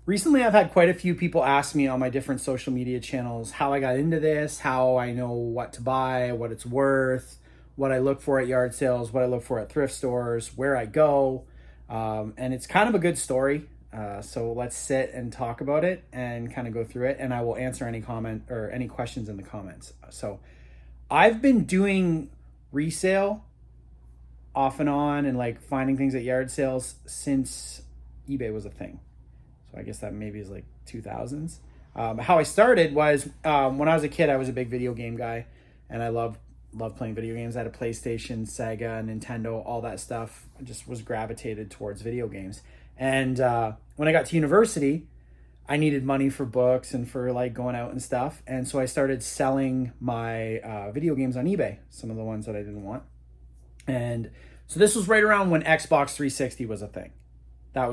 Recently, I've had quite a few people ask me on my different social media channels how I got into this, how I know what to buy, what it's worth, what I look for at yard sales, what I look for at thrift stores, where I go. And it's kind of a good story. So let's sit and talk about it and kind of go through it. And I will answer any comment or any questions in the comments. So I've been doing resale off and on and like finding things at yard sales since eBay was a thing. So I guess that maybe is like 2000s. How I started was when I was a kid, I was a big video game guy, and I loved playing video games. I had a PlayStation, Sega, Nintendo, all that stuff. I just was gravitated towards video games. And when I got to university, I needed money for books and for like going out and stuff. And so I started selling my video games on eBay, some of the ones that I didn't want. And so this was right around when Xbox 360 was a thing. That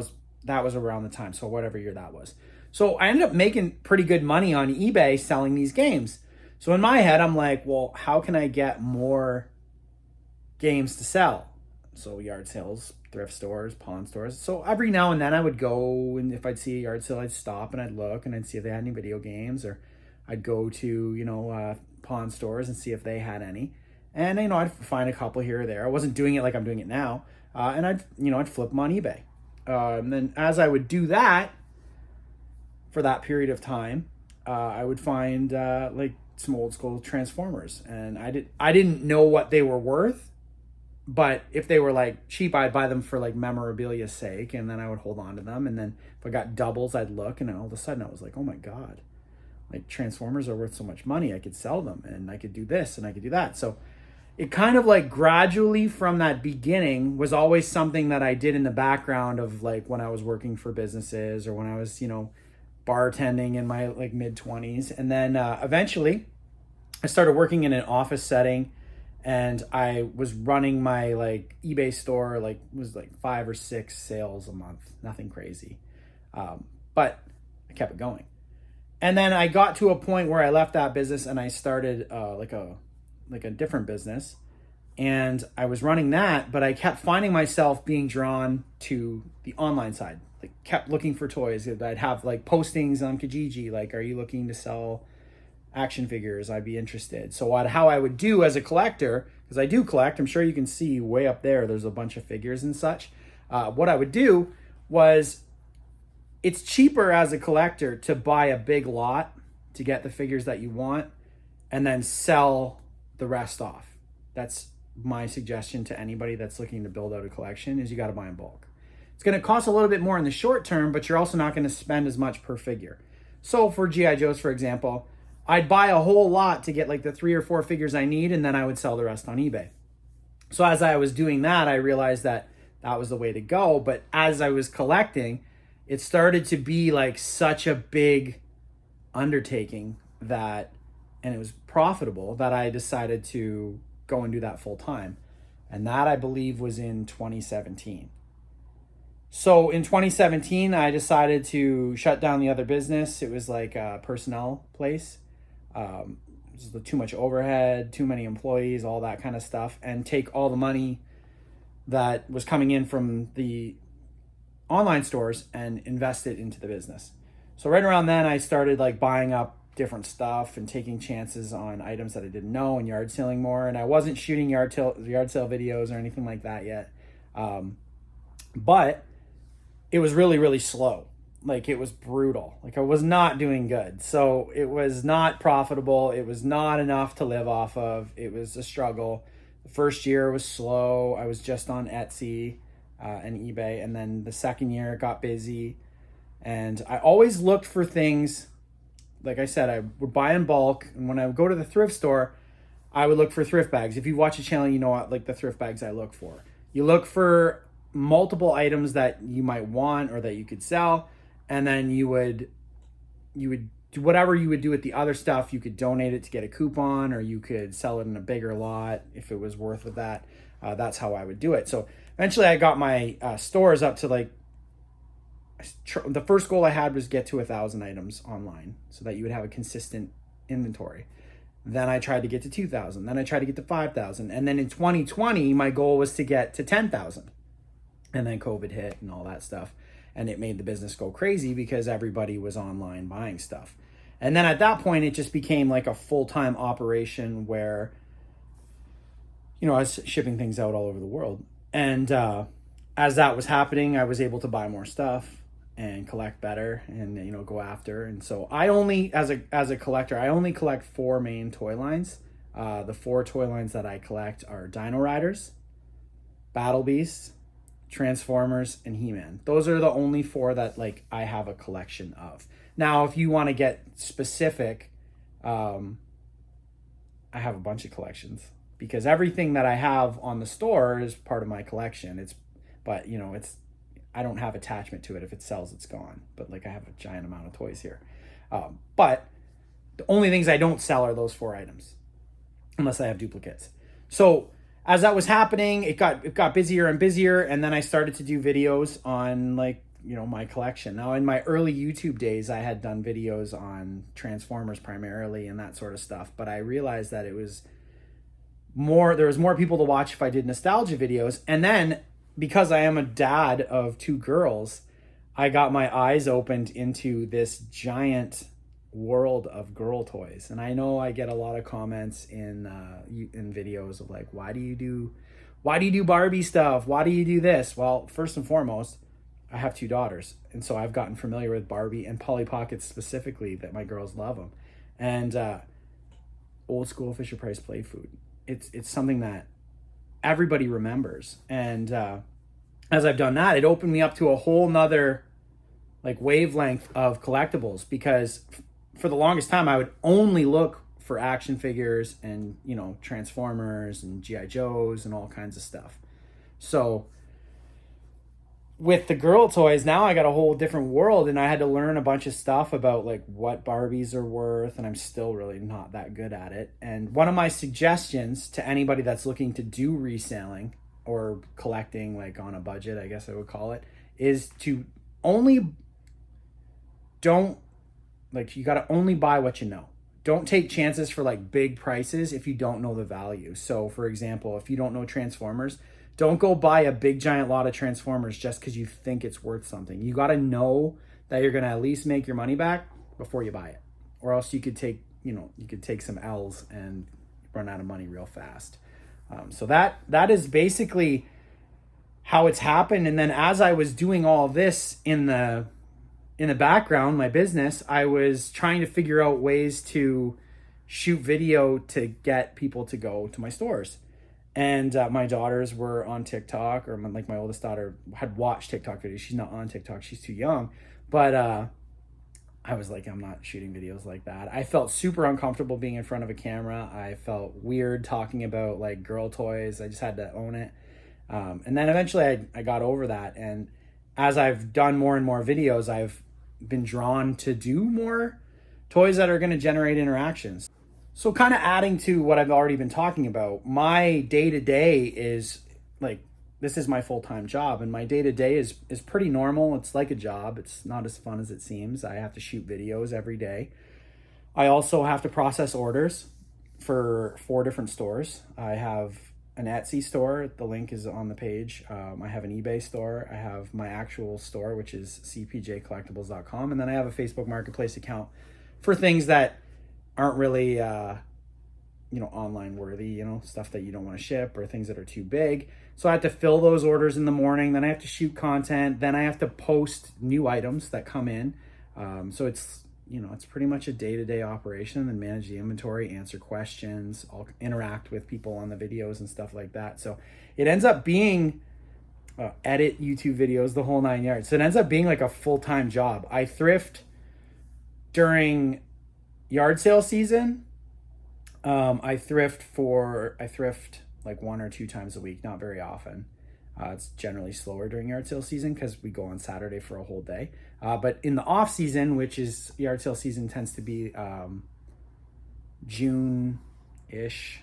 was around the time, so whatever year that was. So I ended up making pretty good money on eBay selling these games. So in my head, I'm like, well, how can I get more games to sell? So yard sales, thrift stores, pawn stores. So every now and then I would go, and if I'd see a yard sale, I'd stop and I'd look and I'd see if they had any video games, or I'd go to, pawn stores and see if they had any. And, I'd find a couple here or there. I wasn't doing it like I'm doing it now. And I'd flip them on eBay. And then as I would do that for that period of time, I would find like some old school Transformers, and I didn't know what they were worth, but if they were like cheap, I'd buy them for like memorabilia's sake, and then I would hold on to them. And then if I got doubles, I'd look, and all of a sudden I was like, oh my God, like Transformers are worth so much money. I could sell them, and I could do this and I could do that. So it kind of like gradually from that beginning was always something that I did in the background of like when I was working for businesses, or when I was, bartending in my like mid 20s. And then eventually I started working in an office setting, and I was running my like eBay store, like was like 5 or 6 sales a month, nothing crazy. But I kept it going. And then I got to a point where I left that business and I started like a different business, and I was running that, but I kept finding myself being drawn to the online side, like kept looking for toys. I'd have like postings on Kijiji, like, are you looking to sell action figures? I'd be interested. So how I would do as a collector, because I do collect, I'm sure you can see way up there's a bunch of figures and such. What I would do was, it's cheaper as a collector to buy a big lot to get the figures that you want and then sell the rest off. That's my suggestion to anybody that's looking to build out a collection, is you got to buy in bulk. It's going to cost a little bit more in the short term, but you're also not going to spend as much per figure. So for G.I. Joes, for example, I'd buy a whole lot to get like the 3 or 4 figures I need, and then I would sell the rest on eBay. So as I was doing that, I realized that was the way to go. But as I was collecting, it started to be like such a big undertaking and it was profitable, that I decided to go and do that full time. And that, I believe, was in 2017. So in 2017, I decided to shut down the other business. It was like a personnel place. Just too much overhead, too many employees, all that kind of stuff, and take all the money that was coming in from the online stores and invest it into the business. So right around then, I started like buying up different stuff and taking chances on items that I didn't know, and yard selling more. And I wasn't shooting yard sale videos or anything like that yet. But it was really, really slow. Like, it was brutal. Like, I was not doing good. So it was not profitable. It was not enough to live off of. It was a struggle. The first year was slow. I was just on Etsy and eBay. And then the second year it got busy. And I always looked for things. Like I said, I would buy in bulk. And when I would go to the thrift store, I would look for thrift bags. If you watch the channel, you know what, like the thrift bags I look for. You look for multiple items that you might want or that you could sell. And then you would do whatever you would do with the other stuff. You could donate it to get a coupon, or you could sell it in a bigger lot if it was worth of that. That's how I would do it. So eventually I got my stores up to like, the first goal I had was get to 1,000 items online so that you would have a consistent inventory. Then I tried to get to 2,000. Then I tried to get to 5,000. And then in 2020, my goal was to get to 10,000. And then COVID hit and all that stuff. And it made the business go crazy because everybody was online buying stuff. And then at that point, it just became like a full-time operation where, I was shipping things out all over the world. And as that was happening, I was able to buy more stuff and collect better and, go after. And so I only, as a collector, I only collect 4 main toy lines. The 4 toy lines that I collect are Dino Riders, Battle Beasts, Transformers, and He-Man. Those are the only 4 that like I have a collection of. Now, if you want to get specific, I have a bunch of collections because everything that I have on the store is part of my collection. But I don't have attachment to it. If it sells, it's gone. But like I have a giant amount of toys here. But the only things I don't sell are those 4 items, unless I have duplicates. So as that was happening, it got busier and busier, and then I started to do videos on my collection. Now, in my early YouTube days, I had done videos on Transformers primarily and that sort of stuff, but I realized that there was more people to watch if I did nostalgia videos. And then because I am a dad of 2 girls, I got my eyes opened into this giant world of girl toys. And I know I get a lot of comments in videos of like, why do you do Barbie stuff? Why do you do this? Well, first and foremost, I have 2 daughters, and so I've gotten familiar with Barbie and Polly Pockets specifically, that my girls love them. And old school Fisher Price play food, it's something that everybody remembers. And as I've done that, it opened me up to a whole nother like wavelength of collectibles, because for the longest time I would only look for action figures and Transformers and GI Joes and all kinds of stuff. So with the girl toys, now I got a whole different world, and I had to learn a bunch of stuff about like what Barbies are worth, and I'm still really not that good at it. And one of my suggestions to anybody that's looking to do reselling or collecting like on a budget, I guess I would call it, is to you got to only buy what you know. Don't take chances for like big prices if you don't know the value. So for example, if you don't know Transformers, don't go buy a big giant lot of Transformers just because you think it's worth something. You got to know that you're going to at least make your money back before you buy it, or else you could take some L's and run out of money real fast. So that is basically how it's happened. And then as I was doing all this in the background, my business, I was trying to figure out ways to shoot video to get people to go to my stores. And my daughters were on TikTok, or my oldest daughter had watched TikTok videos. She's not on TikTok. She's too young. But I was like, I'm not shooting videos like that. I felt super uncomfortable being in front of a camera. I felt weird talking about like girl toys. I just had to own it. And then eventually I got over that. And as I've done more and more videos, I've been drawn to do more toys that are going to generate interactions. So kind of adding to what I've already been talking about, my day-to-day is like, this is my full-time job, and my day-to-day is pretty normal. It's like a job. It's not as fun as it seems. I have to shoot videos every day. I also have to process orders for 4 different stores. I have an Etsy store. The link is on the page. I have an eBay store. I have my actual store, which is CPJ Collectibles.com. And then I have a Facebook Marketplace account for things that aren't really, online worthy, stuff that you don't want to ship or things that are too big. So I have to fill those orders in the morning. Then I have to shoot content. Then I have to post new items that come in. So it's pretty much a day-to-day operation, and manage the inventory, answer questions, I'll interact with people on the videos and stuff like that. So it ends up being edit YouTube videos, the whole 9 yards. So it ends up being like a full-time job. I thrift during yard sale season. I thrift like 1 or 2 times a week, not very often. It's generally slower during yard sale season because we go on Saturday for a whole day. But in the off season, which is yard sale season, tends to be June-ish,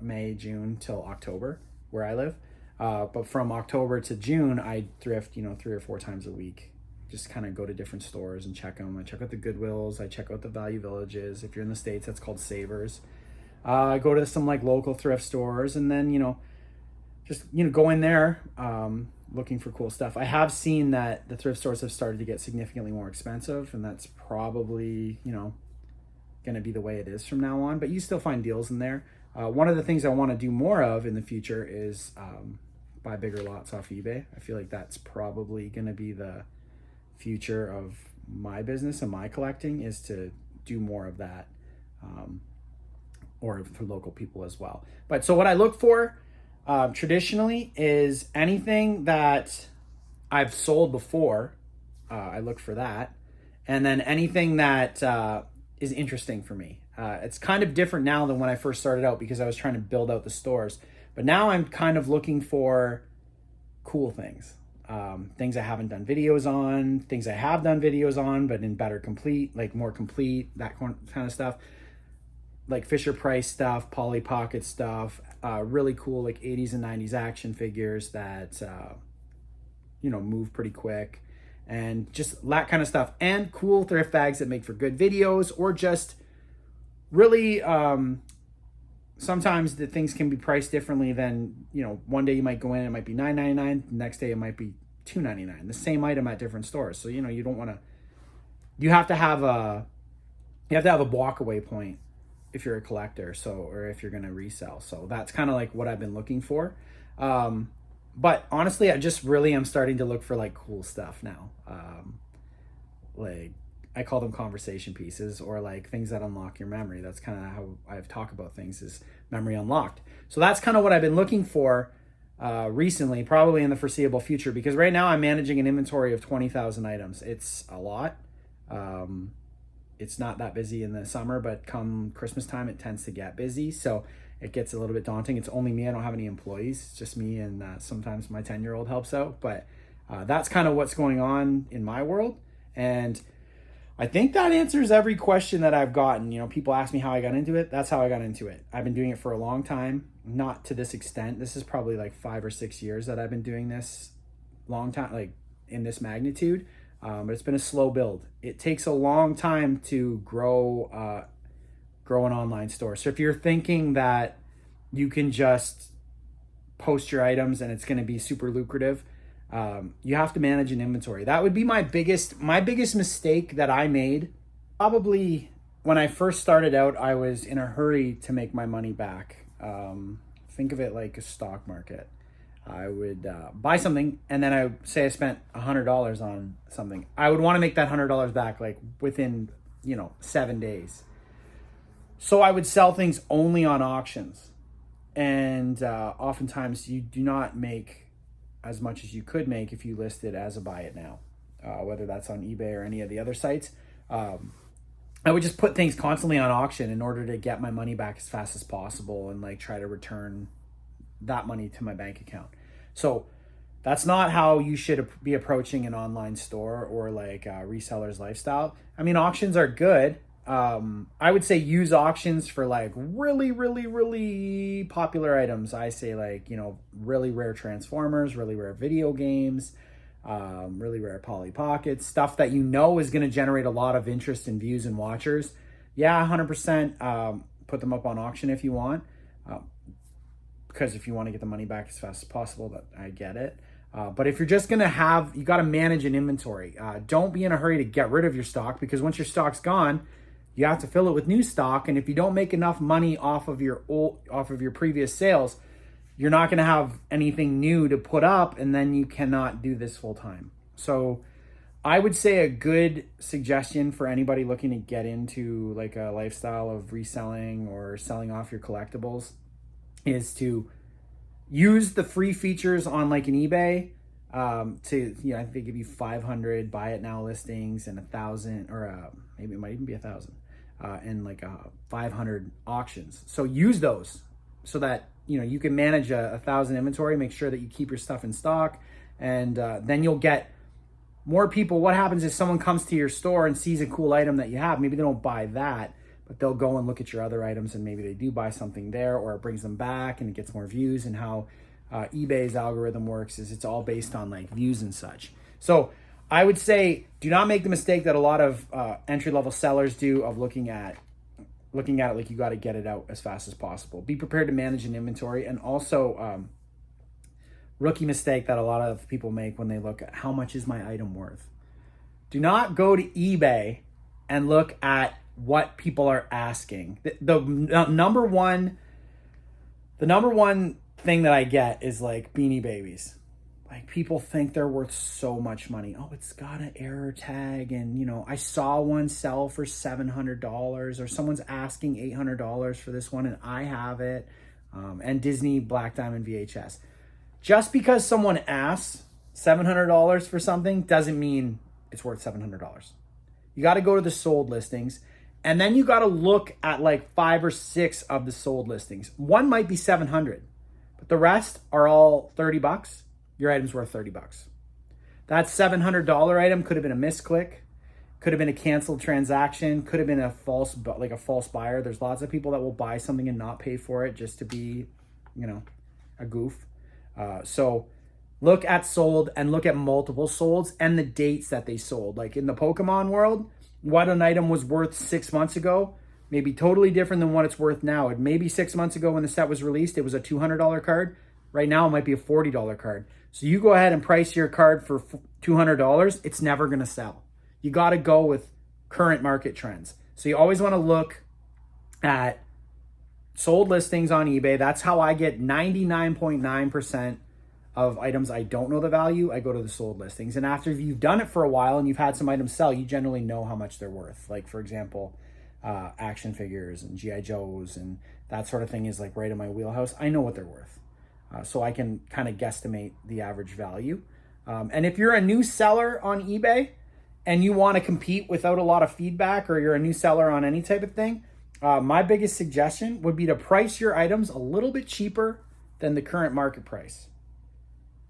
May, June till October where I live. But from October to June, I thrift, 3 or 4 times a week. Just kind of go to different stores and check them. I check out the Goodwills. I check out the Value Villages. If you're in the States, that's called Savers. I go to some like local thrift stores, and then, just, go in there, looking for cool stuff. I have seen that the thrift stores have started to get significantly more expensive, and that's probably, going to be the way it is from now on, but you still find deals in there. One of the things I want to do more of in the future is buy bigger lots off eBay. I feel like that's probably going to be the future of my business and my collecting, is to do more of that, or for local people as well. But so what I look for traditionally is anything that I've sold before. I look for that. And then anything that is interesting for me. It's kind of different now than when I first started out, because I was trying to build out the stores. But now I'm kind of looking for cool things. Things I haven't done videos on, things I have done videos on, but in better complete, like more complete, that kind of stuff. Like Fisher Price stuff, Polly Pocket stuff, really cool like 80s and 90s action figures that, move pretty quick. And just that kind of stuff, and cool thrift bags that make for good videos, or just really sometimes the things can be priced differently than, one day you might go in, it might be $9.99, the next day it might be $2.99, the same item at different stores. So you don't want to, you have to have a walk away point if you're a collector, or if you're going to resell. So that's kind of like what I've been looking for. But honestly, I just really am starting to look for like cool stuff now. Like I call them conversation pieces, or like things that unlock your memory. That's kind of how I've talked about things, is memory unlocked. So that's kind of what I've been looking for recently, probably in the foreseeable future, because right now I'm managing an inventory of 20,000 items. It's a lot. It's not that busy in the summer, but come Christmas time, it tends to get busy. So it gets a little bit daunting. It's only me. I don't have any employees. It's just me, and sometimes my 10-year-old helps out. But that's kind of what's going on in my world. And I think that answers every question that I've gotten. People ask me how I got into it. That's how I got into it. I've been doing it for a long time, not to this extent. This is probably like 5 or 6 years that I've been doing this, long time, like in this magnitude. But it's been a slow build. It takes a long time to grow an online store. So if you're thinking that you can just post your items and it's going to be super lucrative, you have to manage an inventory. That would be my biggest mistake that I made. Probably when I first started out, I was in a hurry to make my money back. Think of it like a stock market. I would buy something, and then I spent $100 on something. I would want to make that $100 back like within 7 days. So I would sell things only on auctions, and oftentimes you do not make as much as you could make if you listed as a buy it now, whether that's on eBay or any of the other sites. I would just put things constantly on auction in order to get my money back as fast as possible, and like try to return that money to my bank account. So that's not how you should be approaching an online store or like a reseller's lifestyle. I mean, auctions are good. I would say use auctions for like really, really, really popular items. I say like, really rare Transformers, really rare video games, really rare Polly Pockets, stuff that is going to generate a lot of interest and views and watchers. Yeah, 100% put them up on auction if you want. Because if you want to get the money back as fast as possible, that I get it. But if you're just going to you got to manage an inventory. Don't be in a hurry to get rid of your stock, because once your stock's gone, you have to fill it with new stock. And if you don't make enough money off of your previous sales, you're not going to have anything new to put up, and then you cannot do this full time. So I would say a good suggestion for anybody looking to get into like a lifestyle of reselling or selling off your collectibles is to use the free features on like an eBay. I think they give you 500 buy it now listings and 1,000, or maybe it might even be 1,000, and like 500 auctions. So use those so that you can manage 1,000 inventory. Make sure that you keep your stuff in stock, and then you'll get more people. What happens is someone comes to your store and sees a cool item that you have. Maybe they don't buy that, but they'll go and look at your other items, and maybe they do buy something there, or it brings them back and it gets more views. And how eBay's algorithm works is it's all based on like views and such. So I would say do not make the mistake that a lot of entry-level sellers do of looking at it like you got to get it out as fast as possible. Be prepared to manage an inventory, and also rookie mistake that a lot of people make when they look at how much is my item worth. Do not go to eBay and look at what people are asking. The number one thing that I get is like Beanie Babies. Like, people think they're worth so much money. Oh, it's got an error tag, and you know, I saw one sell for $700, or someone's asking $800 for this one and I have it. And Disney Black Diamond VHS. Just because someone asks $700 for something doesn't mean it's worth $700. You got to go to the sold listings, and then you got to look at like 5 or 6 of the sold listings. One might be $700, but the rest are all $30. Your item's worth $30. That $700 item could have been a misclick, could have been a canceled transaction, could have been a false buyer. There's lots of people that will buy something and not pay for it just to be, you know, a goof. So look at sold and look at multiple solds and the dates that they sold. Like in the Pokemon world, what an item was worth 6 months ago may be totally different than what it's worth now. It maybe 6 months ago when the set was released, it was a $200 card. Right now, it might be a $40 card. So you go ahead and price your card for $200. It's never going to sell. You got to go with current market trends. So you always want to look at sold listings on eBay. That's how I get 99.9% of items I don't know the value. I go to the sold listings. And after you've done it for a while and you've had some items sell, you generally know how much they're worth. Like, for example, action figures and G.I. Joes and that sort of thing is like right in my wheelhouse. I know what they're worth. So I can kind of guesstimate the average value. And if you're a new seller on eBay and you want to compete without a lot of feedback, or you're a new seller on any type of thing, my biggest suggestion would be to price your items a little bit cheaper than the current market price.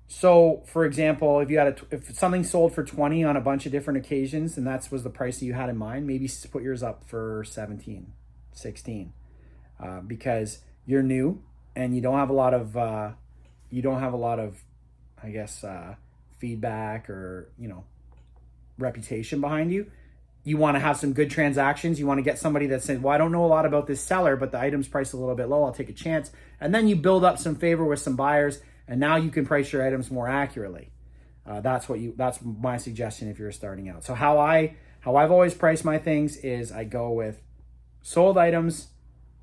So, for example, if something sold for 20 on a bunch of different occasions, and that was the price that you had in mind, maybe put yours up for 17, 16, because you're new and you don't have a lot of, I guess, feedback or, you know, reputation behind you. You want to have some good transactions. You want to get somebody that says, well, I don't know a lot about this seller, but the item's priced a little bit low. I'll take a chance. And then you build up some favor with some buyers, and now you can price your items more accurately. That's my suggestion if you're starting out. So how I've always priced my things is I go with sold items,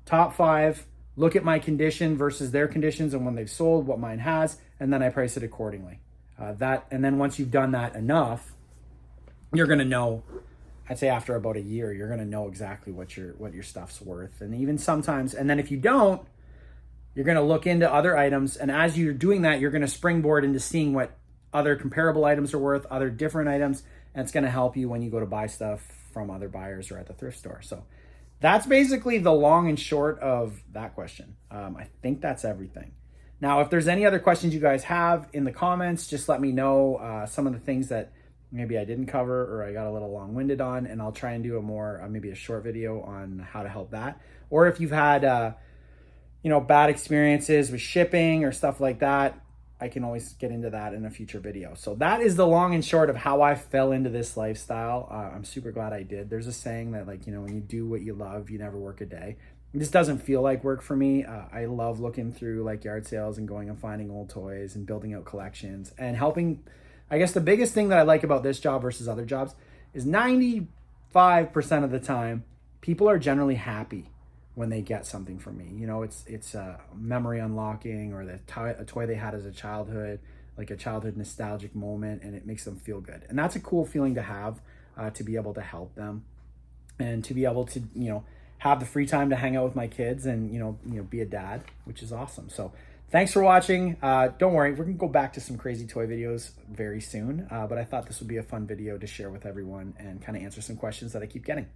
top 5, look at my condition versus their conditions and when they've sold, what mine has, and then I price it accordingly. And then once you've done that enough, you're going to know, I'd say after about a year, you're going to know exactly what your stuff's worth. And even sometimes, and then if you don't, you're going to look into other items. And as you're doing that, you're going to springboard into seeing what other comparable items are worth, other different items. And it's going to help you when you go to buy stuff from other buyers or at the thrift store. So that's basically the long and short of that question. I think that's everything. Now, if there's any other questions you guys have in the comments, just let me know some of the things that maybe I didn't cover or I got a little long-winded on, and I'll try and do maybe a short video on how to help that. Or if you've had, bad experiences with shipping or stuff like that, I can always get into that in a future video. So that is the long and short of how I fell into this lifestyle. I'm super glad I did. There's a saying that, like, when you do what you love, you never work a day. This doesn't feel like work for me. I love looking through like yard sales and going and finding old toys and building out collections and helping. I guess the biggest thing that I like about this job versus other jobs is 95% of the time, people are generally happy when they get something from me. It's a memory unlocking, or a toy they had as a childhood, like a childhood nostalgic moment, and it makes them feel good. And that's a cool feeling to have, to be able to help them and to be able to, have the free time to hang out with my kids and, be a dad, which is awesome. So thanks for watching. Don't worry, we're gonna go back to some crazy toy videos very soon. But I thought this would be a fun video to share with everyone and kind of answer some questions that I keep getting.